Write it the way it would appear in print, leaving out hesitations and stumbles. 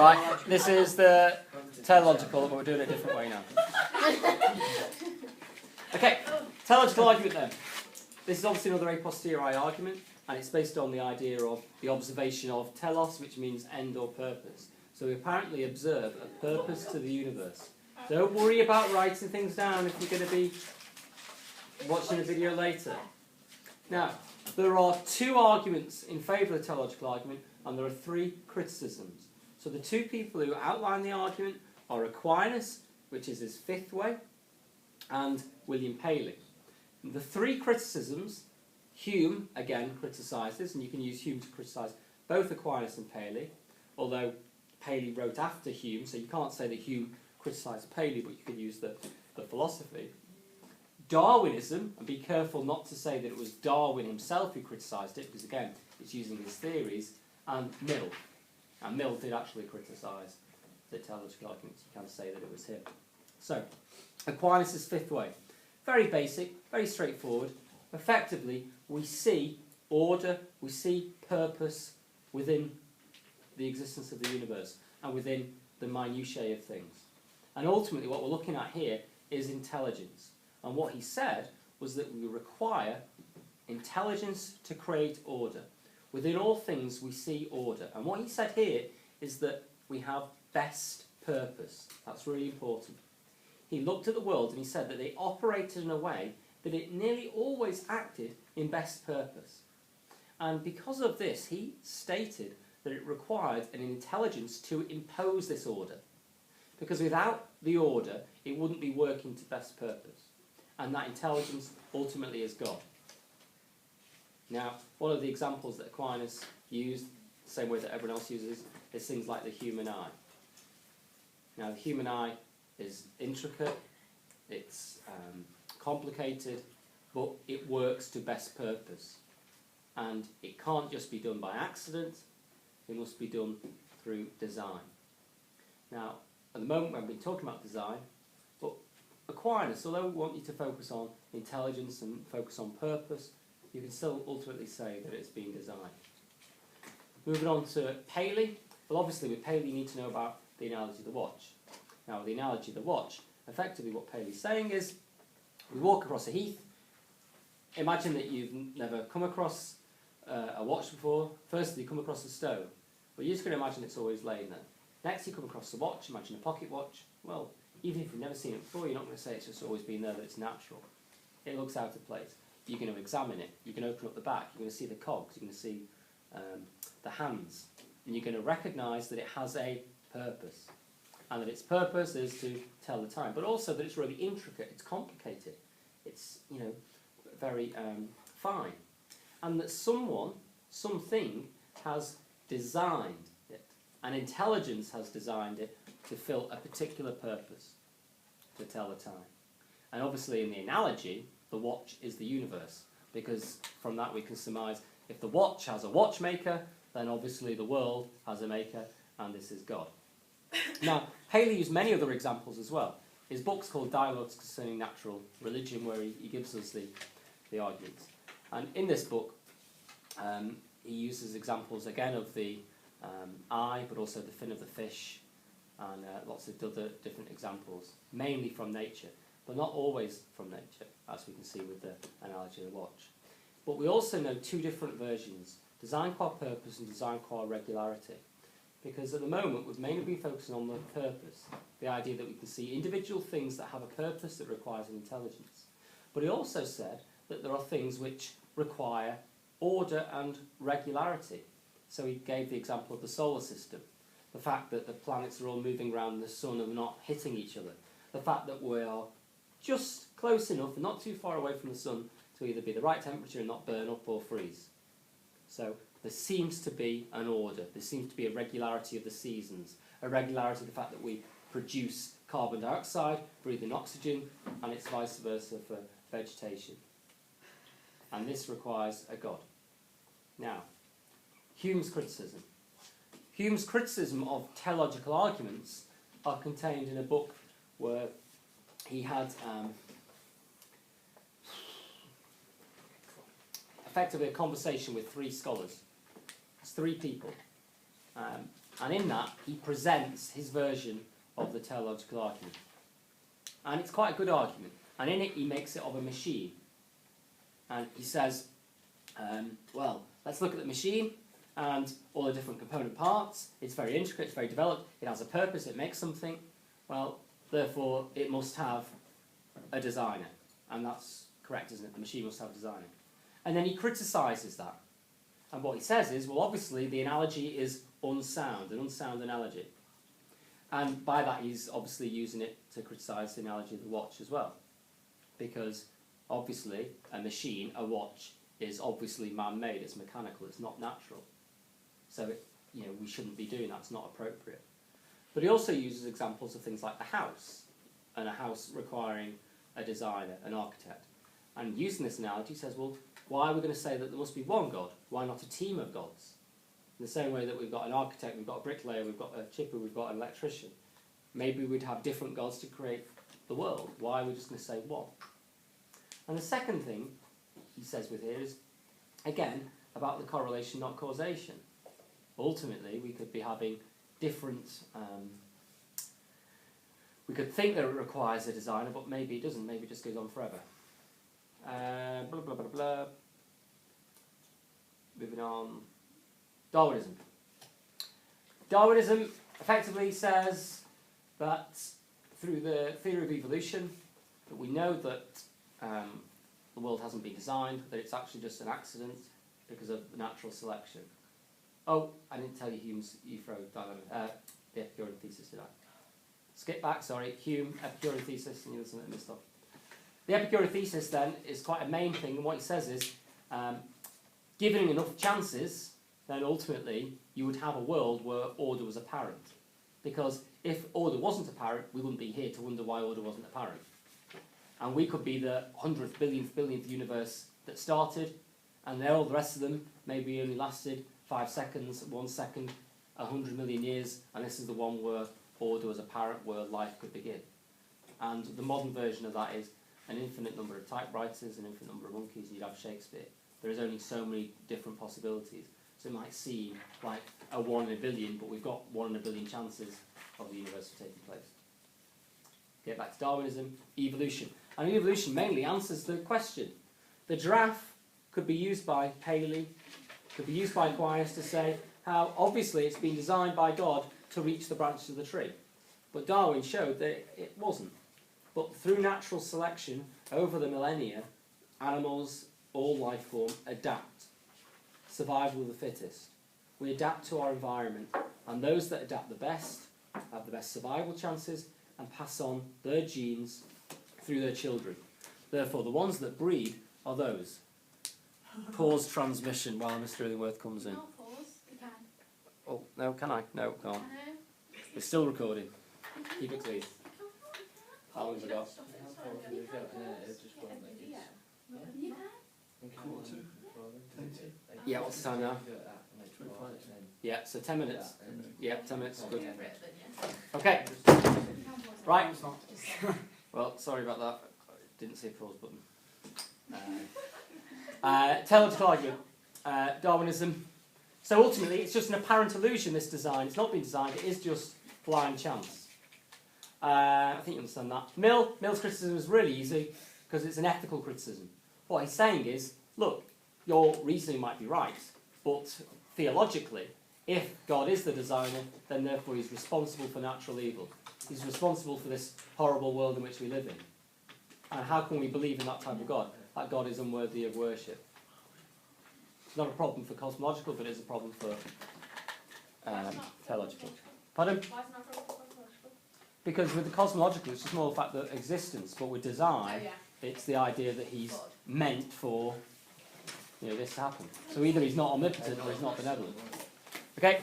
Right, this is the teleological, but we're doing it a different way now. Okay, teleological argument then. This is obviously another a posteriori argument, and it's based on the idea of the observation of telos, which means end or purpose. So we apparently observe a purpose to the universe. Don't worry about writing things down if you're going to be watching a video later. Now, there are two arguments in favour of the teleological argument, and there are three criticisms. So the two people who outline the argument are Aquinas, which is his fifth way, and William Paley. The three criticisms, Hume, again, criticises, and you can use Hume to criticise both Aquinas and Paley, although Paley wrote after Hume, so you can't say that Hume criticised Paley, but you can use the philosophy. Darwinism, and be careful not to say that it was Darwin himself who criticised it, because again, it's using his theories, and Mill. And Mill did actually criticise the teleological arguments. You can say that it was him. So, Aquinas' fifth way. Very basic, very straightforward. Effectively, we see order, we see purpose within the existence of the universe and within the minutiae of things. And ultimately, what we're looking at here is intelligence. And what he said was that we require intelligence to create order. Within all things, we see order. And what he said here is that we have best purpose. That's really important. He looked at the world and he said that they operated in a way that it nearly always acted in best purpose. And because of this, he stated that it required an intelligence to impose this order. Because without the order, it wouldn't be working to best purpose. And that intelligence ultimately is God. Now, one of the examples that Aquinas used, the same way that everyone else uses, is things like the human eye. Now, the human eye is intricate, it's complicated, but it works to best purpose. And it can't just be done by accident, it must be done through design. Now, at the moment when we're talking about design, but Aquinas, although we want you to focus on intelligence and focus on purpose, you can still ultimately say that it's been designed. Moving on to Paley. Well, obviously with Paley you need to know about the analogy of the watch. Now, with the analogy of the watch, effectively what Paley's saying is, we walk across a heath. Imagine that you've never come across a watch before. Firstly, you come across a stone. Well, you're just going to imagine it's always laying there. Next, you come across a watch. Imagine a pocket watch. Well, even if you've never seen it before, you're not going to say it's just always been there, that it's natural. It looks out of place. You're going to examine it. You're going to open up the back. You're going to see the cogs. You're going to see the hands. And you're going to recognise that it has a purpose. And that its purpose is to tell the time. But also that it's really intricate. It's complicated. It's, very fine. And that someone, something, has designed it. And intelligence has designed it to fill a particular purpose, to tell the time. And obviously in the analogy, the watch is the universe, because from that we can surmise if the watch has a watchmaker, then obviously the world has a maker, and this is God. Now, Paley used many other examples as well. His book's called Dialogues Concerning Natural Religion, where he gives us the arguments. And in this book, he uses examples again of the eye, but also the fin of the fish, and lots of other different examples, mainly from nature, but not always from nature, as we can see with the analogy of the watch. But we also know two different versions, design qua purpose and design qua regularity. Because at the moment we've mainly been focusing on the purpose, the idea that we can see individual things that have a purpose that requires an intelligence. But he also said that there are things which require order and regularity. So he gave the example of the solar system, the fact that the planets are all moving around the sun and not hitting each other, the fact that we are just close enough and not too far away from the sun to either be the right temperature and not burn up or freeze. So there seems to be an order, there seems to be a regularity of the seasons, a regularity of the fact that we produce carbon dioxide, breathe in oxygen, and it's vice versa for vegetation. And this requires a God. Now, Hume's criticism. Hume's criticism of teleological arguments are contained in a book where he had effectively a conversation with three scholars. It's three people. And in that, he presents his version of the teleological argument. And it's quite a good argument. And in it, he makes it of a machine. And he says, well, let's look at the machine and all the different component parts. It's very intricate, it's very developed, it has a purpose, it makes something. Well, therefore, it must have a designer. And that's correct, isn't it? The machine must have a designer. And then he criticises that. And what he says is, well, obviously, the analogy is unsound, an unsound analogy. And by that, he's obviously using it to criticise the analogy of the watch as well. Because, obviously, a machine, a watch, is obviously man-made, it's mechanical, it's not natural. So, we shouldn't be doing that, it's not appropriate. But he also uses examples of things like the house, and a house requiring a designer, an architect. And using this analogy, he says, well, why are we going to say that there must be one God? Why not a team of gods? In the same way that we've got an architect, we've got a bricklayer, we've got a chipper, we've got an electrician. Maybe we'd have different gods to create the world. Why are we just going to say one? And the second thing he says with here is, again, about the correlation, not causation. Ultimately, we could be having different... we could think that it requires a designer, but maybe it doesn't. Maybe it just goes on forever. Blah, blah, blah, blah. Moving on. Darwinism. Darwinism effectively says that through the theory of evolution, that we know that the world hasn't been designed, that it's actually just an accident because of natural selection. Oh, I didn't tell you Hume's the Epicurean thesis, did I? Skip back, sorry. Hume, Epicurean thesis, and you'll listen to this stuff. The Epicurean thesis, then, is quite a main thing, and what he says is, given enough chances, then ultimately you would have a world where order was apparent. Because if order wasn't apparent, we wouldn't be here to wonder why order wasn't apparent. And we could be the 100th, billionth universe that started, and all the rest of them maybe only lasted 5 seconds, 1 second, 100 million years, and this is the one where order was apparent, where life could begin. And the modern version of that is an infinite number of typewriters, an infinite number of monkeys, and you'd have Shakespeare. There is only so many different possibilities. So it might seem like a 1 in a billion, but we've got 1 in a billion chances of the universe taking place. Get back to Darwinism, evolution. And evolution mainly answers the question. The giraffe could be used by Paley, could be used by Aquinas to say how obviously it's been designed by God to reach the branches of the tree. But Darwin showed that it wasn't. But through natural selection, over the millennia, animals, all life form, adapt. Survival of the fittest. We adapt to our environment, and those that adapt the best have the best survival chances and pass on their genes through their children. Therefore, the ones that breed are those. Pause transmission while Mr. Illingworth comes in. No, pause. You can. Oh, no, can I? No, can't. I know. We're still recording. Keep it clean. How long has it got? You can. Yeah, what's the time now? Yeah, so 10 minutes. Yeah, 10 minutes, good. Okay, right. Well, sorry about that. I didn't see a pause button. Teleological argument. Darwinism. So ultimately, it's just an apparent illusion, this design. It's not been designed, it is just blind chance. I think you understand that. Mill's criticism is really easy, because it's an ethical criticism. What he's saying is, look, your reasoning might be right, but theologically, if God is the designer, then therefore he's responsible for natural evil. He's responsible for this horrible world in which we live in. And how can we believe in that type of God? That God is unworthy of worship. It's not a problem for cosmological, but it is a problem for theological. Pardon? Why is it not for cosmological? Because with the cosmological, it's just more the fact that existence, but with design, it's the idea that he's meant for this to happen. So either he's not omnipotent or he's not benevolent. Okay?